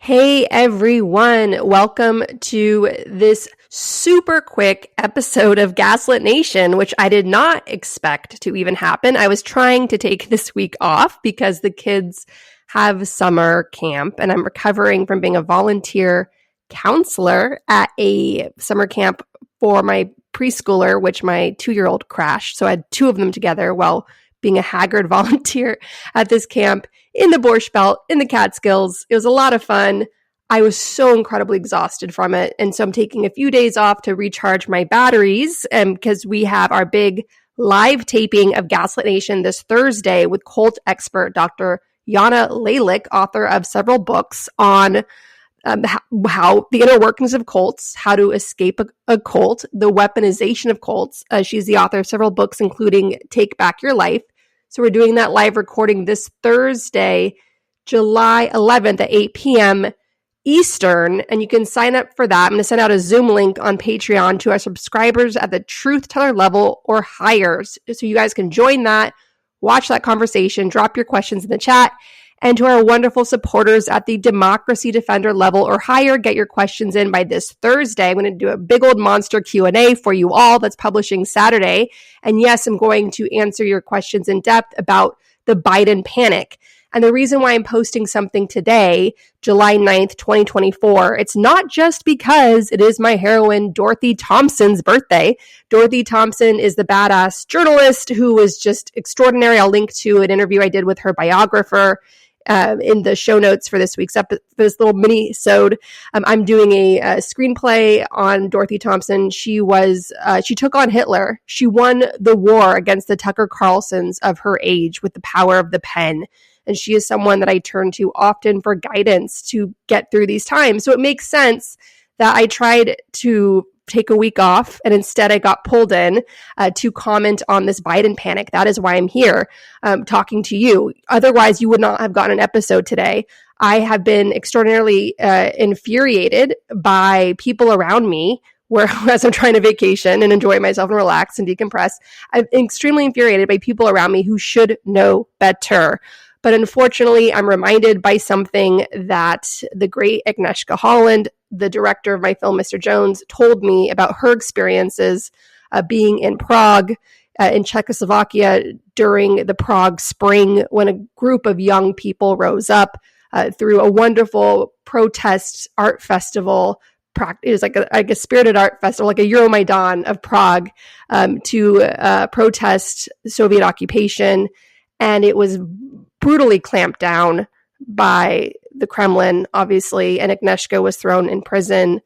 Hey everyone, welcome to this super quick episode of Gaslit Nation, which I did not expect to even happen. I was trying to take this week off because the kids have summer camp and I'm recovering from being a volunteer counselor at a summer camp for my preschooler, which my 2-year-old crashed. So I had two of them together while being a haggard volunteer at this camp in the Borscht Belt, in the Catskills. It was a lot of fun. I was so incredibly exhausted from it. And so I'm taking a few days off to recharge my batteries because we have our big live taping of Gaslit Nation this Thursday with cult expert Dr. Yana Lalick, author of several books on how the inner workings of cults, how to escape a cult, the weaponization of cults. She's the author of several books, including Take Back Your Life. So we're doing that live recording this Thursday, July 11th at 8 p.m. Eastern, and you can sign up for that. I'm going to send out a Zoom link on Patreon to our subscribers at the Truth Teller level or higher. So you guys can join that, watch that conversation, drop your questions in the chat. And to our wonderful supporters at the Democracy Defender level or higher, get your questions in by this Thursday. I'm going to do a big old monster Q&A for you all that's publishing Saturday. And yes, I'm going to answer your questions in depth about the Biden panic. And the reason why I'm posting something today, July 9th, 2024, it's not just because it is my heroine, Dorothy Thompson's birthday. Dorothy Thompson is the badass journalist who was just extraordinary. I'll link to an interview I did with her biographer in the show notes for this week's episode, this little mini-sode. I'm doing a screenplay on Dorothy Thompson. She took on Hitler. She won the war against the Tucker Carlsons of her age with the power of the pen. And she is someone that I turn to often for guidance to get through these times. So it makes sense that I tried to take a week off and instead I got pulled in to comment on this Biden panic. That is why I'm here talking to you. Otherwise, you would not have gotten an episode today. I have been extraordinarily infuriated by people around me as I'm trying to vacation and enjoy myself and relax and decompress. I'm extremely infuriated by people around me who should know better. But unfortunately, I'm reminded by something that the great Agnieszka Holland, the director of my film, Mr. Jones, told me about her experiences being in Prague, in Czechoslovakia during the Prague Spring, when a group of young people rose up through a wonderful protest art festival. It was like a spirited art festival, like a Euromaidan of Prague, to protest Soviet occupation. And it was brutally clamped down by the Kremlin, obviously, and Agnieszka was thrown in prison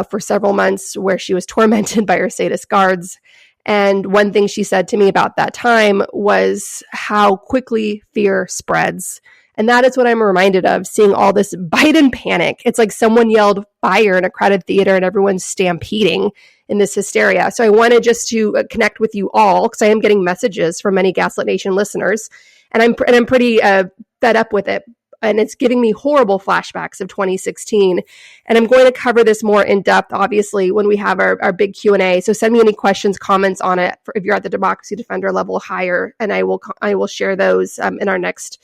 for several months where she was tormented by her sadist guards. And one thing she said to me about that time was how quickly fear spreads. And that is what I'm reminded of, seeing all this Biden panic. It's like someone yelled fire in a crowded theater and everyone's stampeding in this hysteria. So I wanted just to connect with you all, because I am getting messages from many Gaslit Nation listeners, and I'm pretty fed up with it. And it's giving me horrible flashbacks of 2016. And I'm going to cover this more in depth, obviously, when we have our big Q&A. So send me any questions, comments on it if you're at the Democracy Defender level higher, and I will share those in our next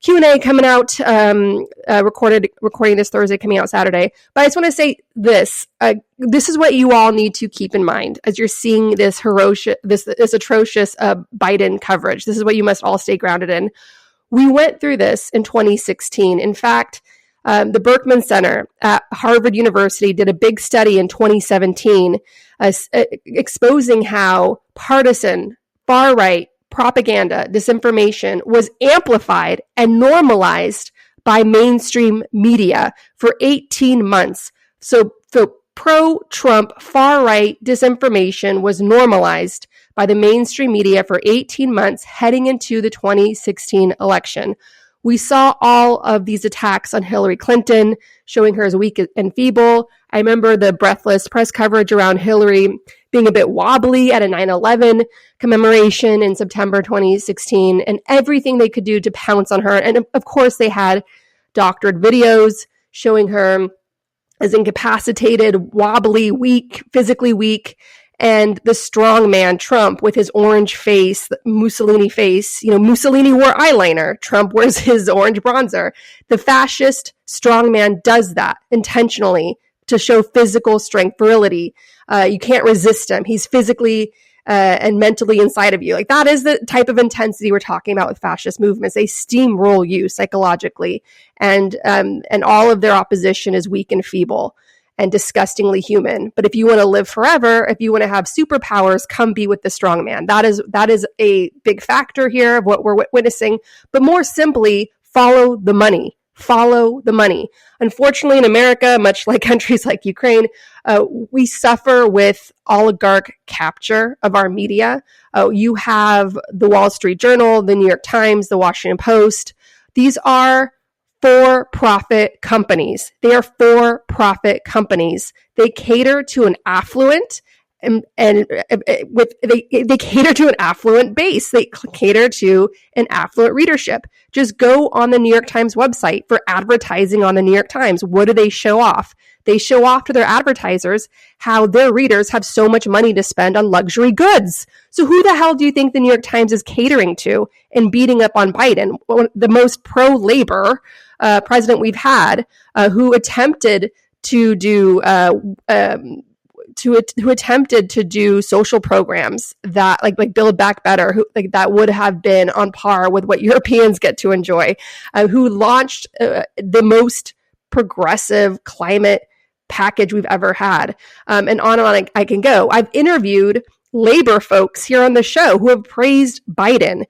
Q&A coming out, recording this Thursday, coming out Saturday. But I just want to say this. This is what you all need to keep in mind as you're seeing this atrocious Biden coverage. This is what you must all stay grounded in. We went through this in 2016. In fact, the Berkman Center at Harvard University did a big study in 2017 exposing how partisan, far-right propaganda, disinformation was amplified and normalized by mainstream media for 18 months. So pro-Trump, far-right disinformation was normalized by the mainstream media for 18 months heading into the 2016 election. We saw all of these attacks on Hillary Clinton, showing her as weak and feeble. I remember the breathless press coverage around Hillary being a bit wobbly at a 9/11 commemoration in September 2016, and everything they could do to pounce on her. And of course, they had doctored videos showing her as incapacitated, wobbly, weak, physically weak. and the strongman Trump with his orange face, Mussolini face. Mussolini wore eyeliner. Trump wears his orange bronzer. The fascist strongman does that intentionally to show physical strength, virility. You can't resist him. He's physically and mentally inside of you. Like, that is the type of intensity we're talking about with fascist movements. They steamroll you psychologically, and all of their opposition is weak and feeble and disgustingly human. But if you want to live forever, if you want to have superpowers, come be with the strong man. That is a big factor here of what we're witnessing. But more simply, follow the money. Follow the money. Unfortunately, in America, much like countries like Ukraine, we suffer with oligarch capture of our media. You have the Wall Street Journal, the New York Times, the Washington Post. These are for-profit companies. They are for-profit companies. They cater to an affluent they cater to an affluent base. They cater to an affluent readership. Just go on the New York Times website for advertising on the New York Times. What do they show off? They show off to their advertisers how their readers have so much money to spend on luxury goods. So who the hell do you think the New York Times is catering to and beating up on Biden, the most pro-labor president we've had, who attempted to do who attempted to do social programs that like Build Back Better, that would have been on par with what Europeans get to enjoy, who launched the most progressive climate package we've ever had, and on I can go. I've interviewed labor folks here on the show who have praised Biden.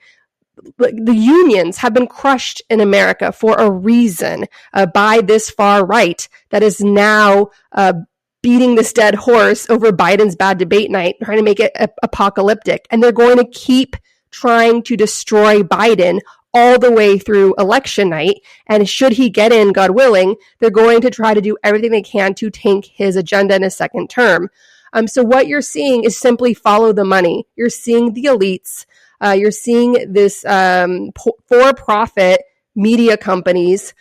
The unions have been crushed in America for a reason by this far right that is now beating this dead horse over Biden's bad debate night, trying to make it apocalyptic. And they're going to keep trying to destroy Biden all the way through election night. And should he get in, God willing, they're going to try to do everything they can to tank his agenda in his second term. So what you're seeing is simply follow the money. You're seeing the elites. You're seeing this for-profit media companies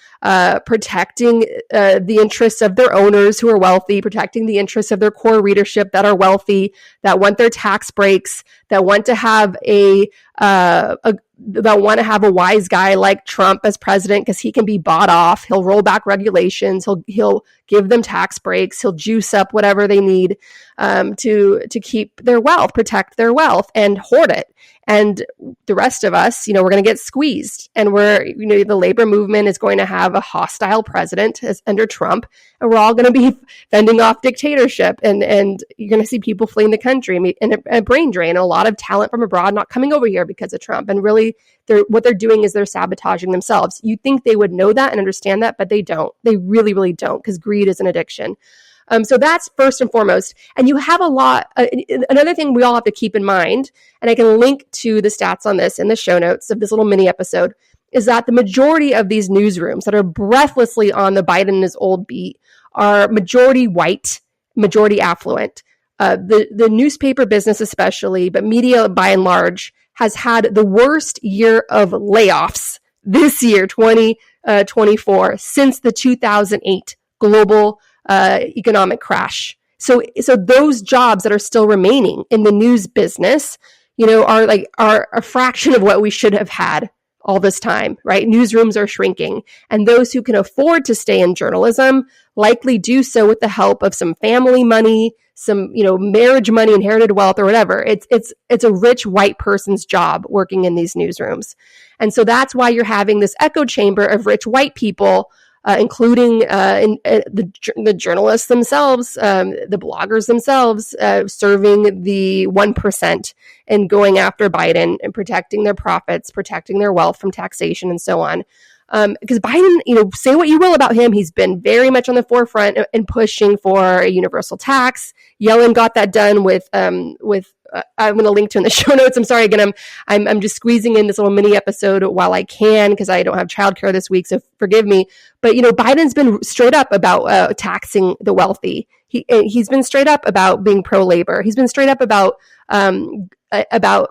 protecting the interests of their owners who are wealthy, protecting the interests of their core readership that are wealthy, that want their tax breaks, that want to have a wise guy like Trump as president because he can be bought off. He'll roll back regulations. He'll give them tax breaks. He'll juice up whatever they need to keep their wealth, protect their wealth, and hoard it. And the rest of us, we're going to get squeezed, and the labor movement is going to have a hostile president as under Trump, and we're all going to be fending off dictatorship, and you're going to see people fleeing the country, and a brain drain, a lot of talent from abroad not coming over here because of Trump. And really, what they're doing is they're sabotaging themselves. You think they would know that and understand that, but they don't. They really, really don't, because greed is an addiction. So that's first and foremost. And you have a lot. Another thing we all have to keep in mind, and I can link to the stats on this in the show notes of this little mini episode, is that the majority of these newsrooms that are breathlessly on the Biden and his old beat are majority white, majority affluent. The newspaper business especially, but media by and large, has had the worst year of layoffs this year, 2024, since the 2008 global economic crash. So those jobs that are still remaining in the news business, are a fraction of what we should have had all this time, right? Newsrooms are shrinking, and those who can afford to stay in journalism likely do so with the help of some family money, some, marriage money, inherited wealth, or whatever. It's a rich white person's job working in these newsrooms. And so that's why you're having this echo chamber of rich white people, including the journalists themselves, the bloggers themselves, serving the 1% and going after Biden and protecting their profits, protecting their wealth from taxation, and so on. Because Biden, say what you will about him, he's been very much on the forefront in pushing for a universal tax. Yellen got that done with I'm going to link to in the show notes. I'm sorry again. I'm just squeezing in this little mini episode while I can because I don't have childcare this week, so forgive me. But Biden's been straight up about taxing the wealthy. He's been straight up about being pro-labor. He's been straight up about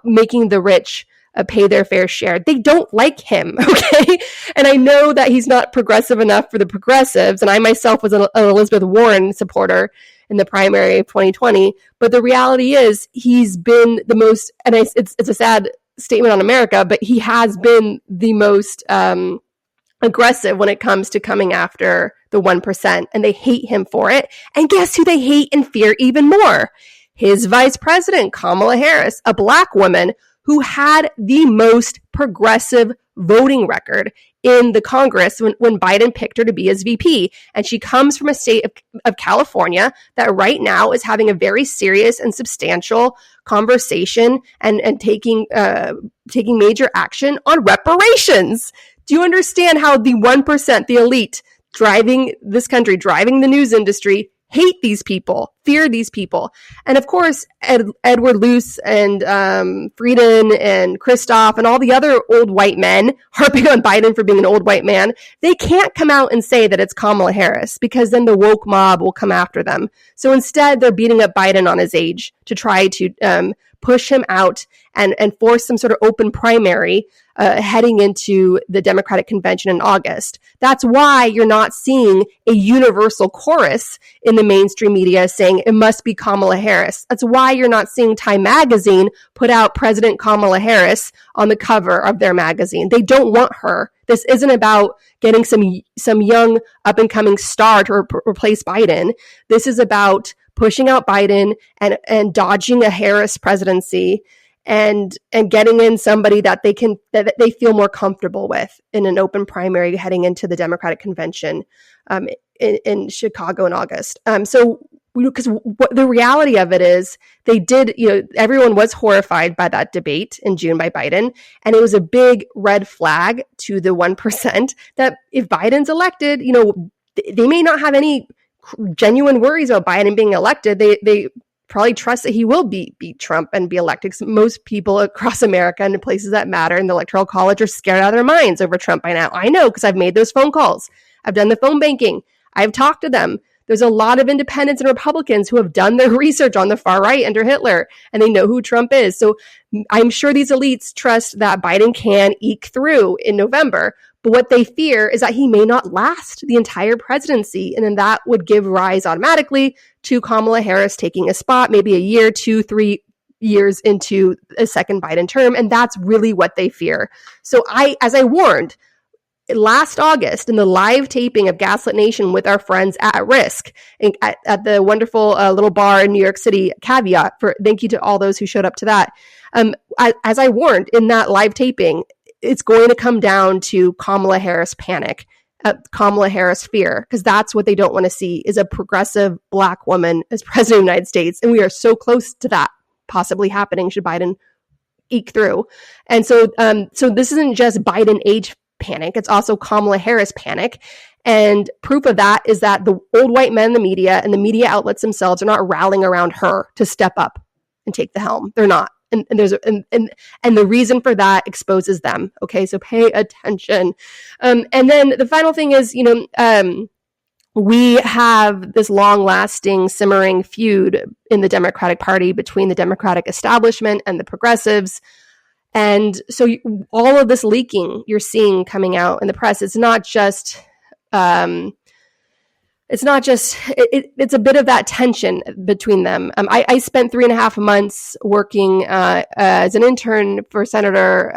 making the rich pay their fair share. They don't like him, okay? And I know that he's not progressive enough for the progressives, and I myself was an Elizabeth Warren supporter in the primary of 2020. But the reality is he's been the most, and it's a sad statement on America, but he has been the most aggressive when it comes to coming after the 1%, and they hate him for it. And guess who they hate and fear even more? His vice president, Kamala Harris, a Black woman who had the most progressive voting record in the Congress when Biden picked her to be his VP. And she comes from a state of California that right now is having a very serious and substantial conversation and taking major action on reparations. Do you understand how the 1%, the elite, driving this country, driving the news industry, hate these people, fear these people? And of course, Edward Luce and Frieden and Christoph and all the other old white men harping on Biden for being an old white man, they can't come out and say that it's Kamala Harris because then the woke mob will come after them. So instead, they're beating up Biden on his age to try to push him out and force some sort of open primary heading into the Democratic convention in August. That's why you're not seeing a universal chorus in the mainstream media saying it must be Kamala Harris. That's why you're not seeing Time Magazine put out President Kamala Harris on the cover of their magazine. They don't want her. This isn't about getting some young up-and-coming star to replace Biden. This is about pushing out Biden and dodging a Harris presidency and getting in somebody that they feel more comfortable with in an open primary heading into the Democratic convention in Chicago in August. So because the reality of it is they did, everyone was horrified by that debate in June by Biden. And it was a big red flag to the 1% that if Biden's elected, they may not have any genuine worries about Biden being elected. They probably trust that he will beat Trump and be elected, because most people across America and in places that matter in the Electoral College are scared out of their minds over Trump by now. I know, because I've made those phone calls. I've done the phone banking. I've talked to them. There's a lot of independents and Republicans who have done their research on the far right under Hitler, and they know who Trump is. So I'm sure these elites trust that Biden can eke through in November. But what they fear is that he may not last the entire presidency. And then that would give rise automatically to Kamala Harris taking a spot, maybe a year, 2, 3 years into a second Biden term. And that's really what they fear. So as I warned, last August in the live taping of Gaslit Nation with our friends at Risk at the wonderful little bar in New York City, Caveat, thank you to all those who showed up to that. As I warned in that live taping, it's going to come down to Kamala Harris panic, Kamala Harris fear, because that's what they don't want to see is a progressive Black woman as president of the United States. And we are so close to that possibly happening should Biden eke through. And so this isn't just Biden age panic. It's also Kamala Harris panic. And proof of that is that the old white men in the media and the media outlets themselves are not rallying around her to step up and take the helm. They're not. And the reason for that exposes them. Okay, so pay attention. And then the final thing is, we have this long-lasting, simmering feud in the Democratic Party between the Democratic establishment and the progressives. And so all of this leaking you're seeing coming out in the press, it's not just it's a bit of that tension between them. I spent 3.5 months working as an intern for Senator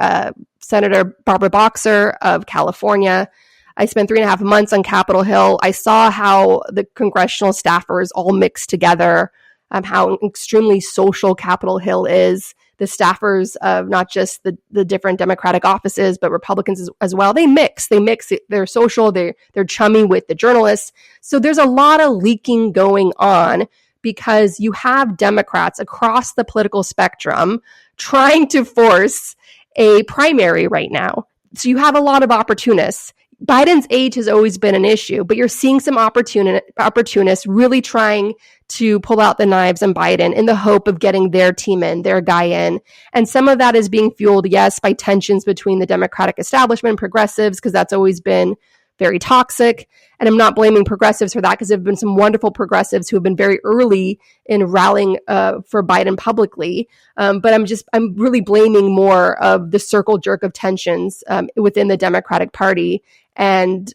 Barbara Boxer of California. I spent 3.5 months on Capitol Hill. I saw how the congressional staffers all mix together, how extremely social Capitol Hill is. The staffers of not just the different Democratic offices, but Republicans as well. They mix. They're social. They're chummy with the journalists. So there's a lot of leaking going on because you have Democrats across the political spectrum trying to force a primary right now. So you have a lot of opportunists. Biden's age has always been an issue, but you're seeing some opportunists really trying to pull out the knives on Biden in the hope of getting their team in, their guy in. And some of that is being fueled, yes, by tensions between the Democratic establishment and progressives, because that's always been very toxic. And I'm not blaming progressives for that, because there have been some wonderful progressives who have been very early in rallying for Biden publicly. But I'm really blaming more of the circle jerk of tensions within the Democratic Party. And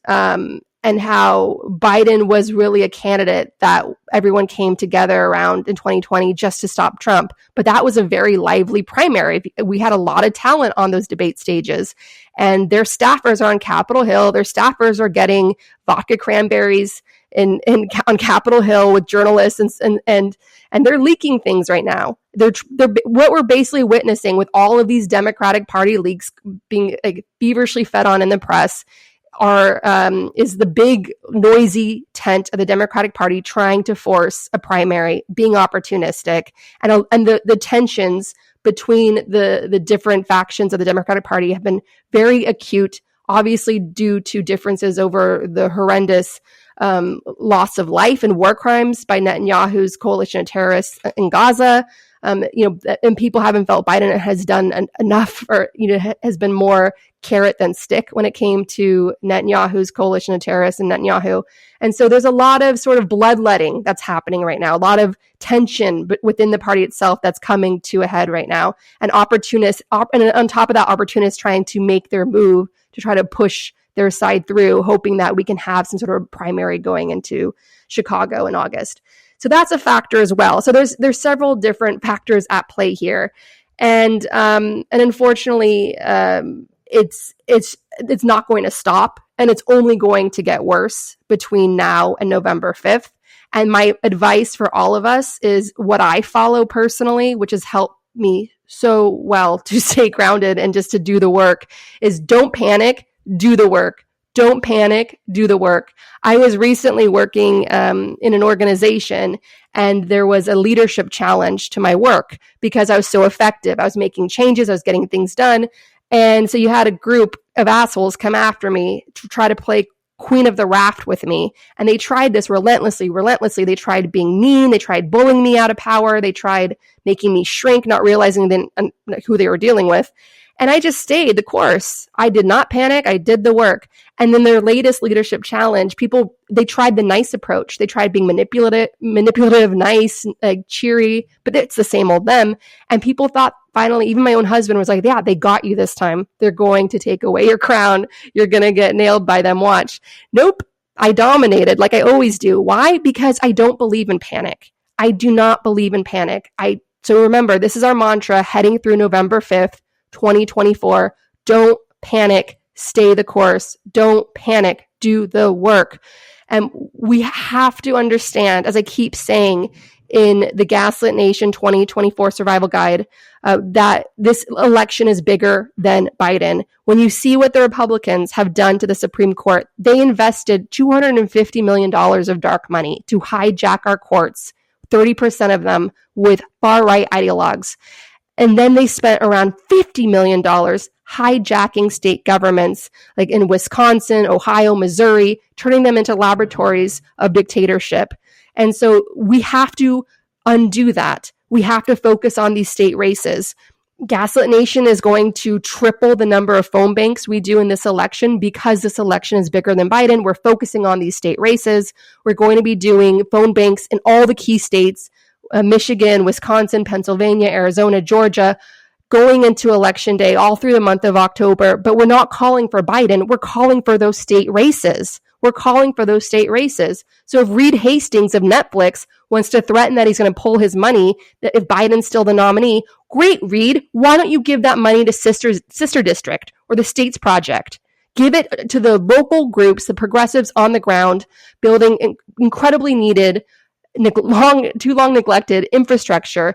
and how Biden was really a candidate that everyone came together around in 2020 just to stop Trump. But that was a very lively primary. We had a lot of talent on those debate stages, and their staffers are on Capitol Hill. Their staffers are getting vodka cranberries on Capitol Hill with journalists, and they're leaking things right now. They're what we're basically witnessing with all of these Democratic Party leaks being feverishly fed on in the press is the big noisy tent of the Democratic Party trying to force a primary, being opportunistic, and the tensions between the different factions of the Democratic Party have been very acute, obviously due to differences over the horrendous loss of life and war crimes by Netanyahu's coalition of terrorists in Gaza. And people haven't felt Biden has done enough, or has been more carrot than stick when it came to Netanyahu's coalition of terrorists and Netanyahu. And so there's a lot of sort of bloodletting that's happening right now, a lot of tension within the party itself that's coming to a head right now, and opportunists, and on top of that, opportunists trying to make their move to try to push their side through, hoping that we can have some sort of primary going into Chicago in August. So that's a factor as well. So there's several different factors at play here, and unfortunately, it's not going to stop, and it's only going to get worse between now and November 5th. And my advice for all of us is what I follow personally, which has helped me so well to stay grounded and just to do the work, is don't panic, do the work. Don't panic, do the work. I was recently working in an organization, and there was a leadership challenge to my work because I was so effective. I was making changes, I was getting things done. And so you had a group of assholes come after me to try to play queen of the raft with me. And they tried this relentlessly. They tried being mean. They tried bullying me out of power. They tried making me shrink, not realizing who they were dealing with. And I just stayed the course. I did not panic. I did the work. And then their latest leadership challenge, they tried the nice approach. They tried being manipulative, nice, like cheery, but it's the same old them. And people thought finally, even my own husband was like, yeah, they got you this time. They're going to take away your crown. You're going to get nailed by them. Watch. Nope. I dominated like I always do. Why? Because I don't believe in panic. I do not believe in panic. So remember, this is our mantra heading through November 5th. 2024. Don't panic. Stay the course. Don't panic. Do the work. And we have to understand, as I keep saying in the Gaslit Nation 2024 Survival Guide, that this election is bigger than Biden. When you see what the Republicans have done to the Supreme Court, they invested $250 million of dark money to hijack our courts, 30% of them with far-right ideologues. And then they spent around $50 million hijacking state governments like in Wisconsin, Ohio, Missouri, turning them into laboratories of dictatorship. And so we have to undo that. We have to focus on these state races. Gaslit Nation is going to triple the number of phone banks we do in this election because this election is bigger than Biden. We're focusing on these state races. We're going to be doing phone banks in all the key states, Michigan, Wisconsin, Pennsylvania, Arizona, Georgia, going into election day all through the month of October. But we're not calling for Biden. We're calling for those state races. So if Reed Hastings of Netflix wants to threaten that he's going to pull his money if Biden's still the nominee, great, Reed. Why don't you give that money to Sister District or the States Project? Give it to the local groups, the progressives on the ground, building incredibly needed too long neglected infrastructure,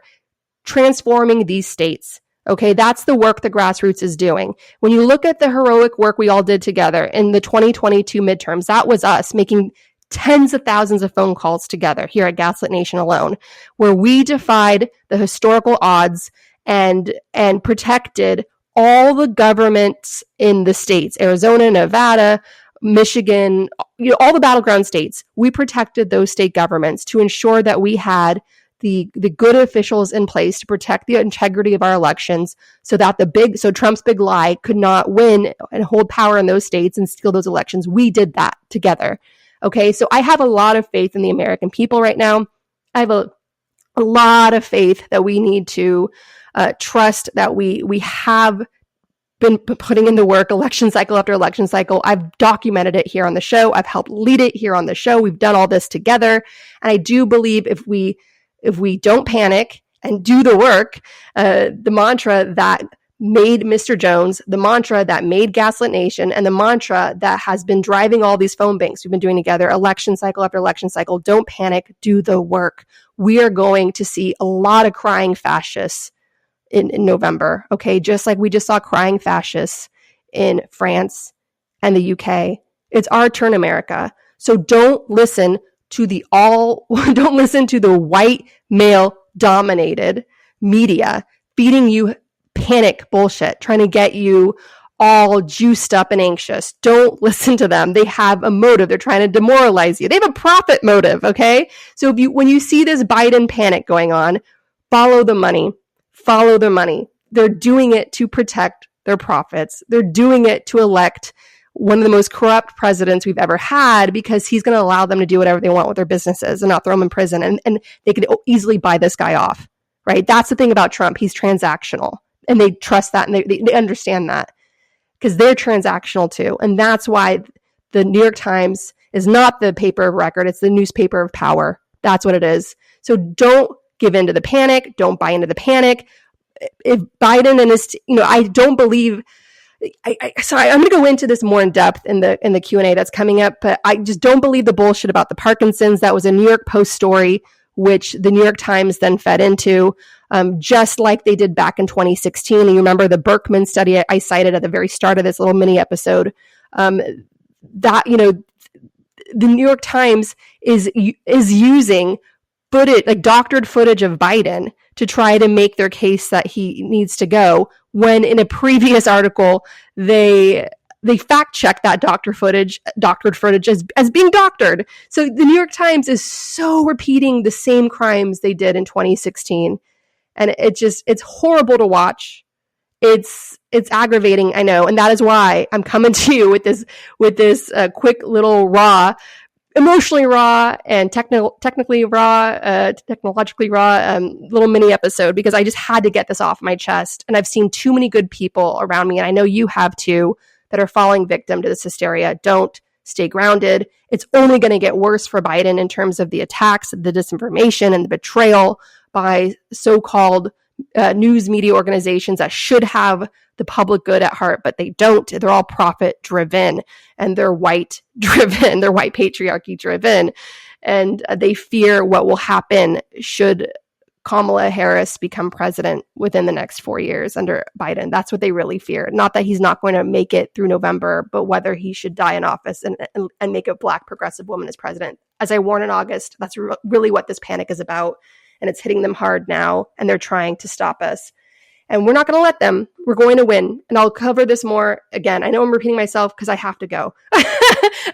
transforming these states. Okay, that's the work the grassroots is doing. When you look at the heroic work we all did together in the 2022 midterms, that was us making tens of thousands of phone calls together here at Gaslit Nation alone, where we defied the historical odds and protected all the governments in the states, Arizona, Nevada, Michigan, all the battleground states. We protected those state governments to ensure that we had the good officials in place to protect the integrity of our elections so that Trump's big lie could not win and hold power in those states and steal those elections. We did that together. Okay, so I have a lot of faith in the American people right now. I have a lot of faith that we need to trust that we have been putting in the work election cycle after election cycle. I've documented it here on the show. I've helped lead it here on the show. We've done all this together. And I do believe if we don't panic and do the work, the mantra that made Mr. Jones, the mantra that made Gaslit Nation, and the mantra that has been driving all these phone banks we've been doing together, election cycle after election cycle, don't panic, do the work. We are going to see a lot of crying fascists in November, okay? Just like we just saw crying fascists in France and the UK. It's our turn, America. So don't listen to the white male dominated media feeding you panic bullshit, trying to get you all juiced up and anxious. Don't listen to them. They have a motive. They're trying to demoralize you. They have a profit motive, okay? So when you see this Biden panic going on, follow the money. Follow their money. They're doing it to protect their profits. They're doing it to elect one of the most corrupt presidents we've ever had because he's going to allow them to do whatever they want with their businesses and not throw them in prison. And they could easily buy this guy off, right? That's the thing about Trump. He's transactional. And they trust that and they understand that because they're transactional too. And that's why the New York Times is not the paper of record. It's the newspaper of power. That's what it is. So don't give in to the panic. Don't buy into the panic. If Biden and his, I don't believe. Sorry, I'm going to go into this more in depth in the Q&A that's coming up. But I just don't believe the bullshit about the Parkinson's. That was a New York Post story, which the New York Times then fed into, just like they did back in 2016. And you remember the Berkman study I cited at the very start of this little mini episode. That the New York Times is using footage, like doctored footage of Biden to try to make their case that he needs to go, when in a previous article they fact checked that doctored footage as being doctored. So the New York Times is so repeating the same crimes they did in 2016, and it's horrible to watch. It's aggravating, I know, and that is why I'm coming to you with this quick little emotionally raw and technologically raw little mini episode, because I just had to get this off my chest. And I've seen too many good people around me, and I know you have too, that are falling victim to this hysteria. Don't stay grounded. It's only going to get worse for Biden in terms of the attacks, the disinformation, and the betrayal by so-called news media organizations that should have the public good at heart, but they don't. They're all profit driven, and they're white driven. They're white patriarchy driven, and they fear what will happen should Kamala Harris become president within the next 4 years under Biden. That's what they really fear. Not that he's not going to make it through November, but whether he should die in office and make a Black progressive woman as president. As I warned in August, that's really what this panic is about. And it's hitting them hard now, and they're trying to stop us. And we're not going to let them. We're going to win. And I'll cover this more. Again, I know I'm repeating myself because I have to go.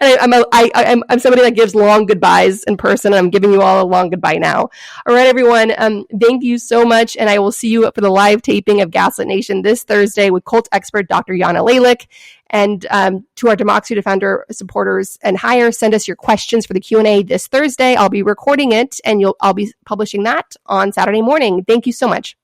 And I'm somebody that gives long goodbyes in person, and I'm giving you all a long goodbye now. All right, everyone. Thank you so much. And I will see you for the live taping of Gaslit Nation this Thursday with cult expert Dr. Yana Lalick. And to our Democracy Defender supporters and higher, send us your questions for the Q&A this Thursday. I'll be recording it, and I'll be publishing that on Saturday morning. Thank you so much.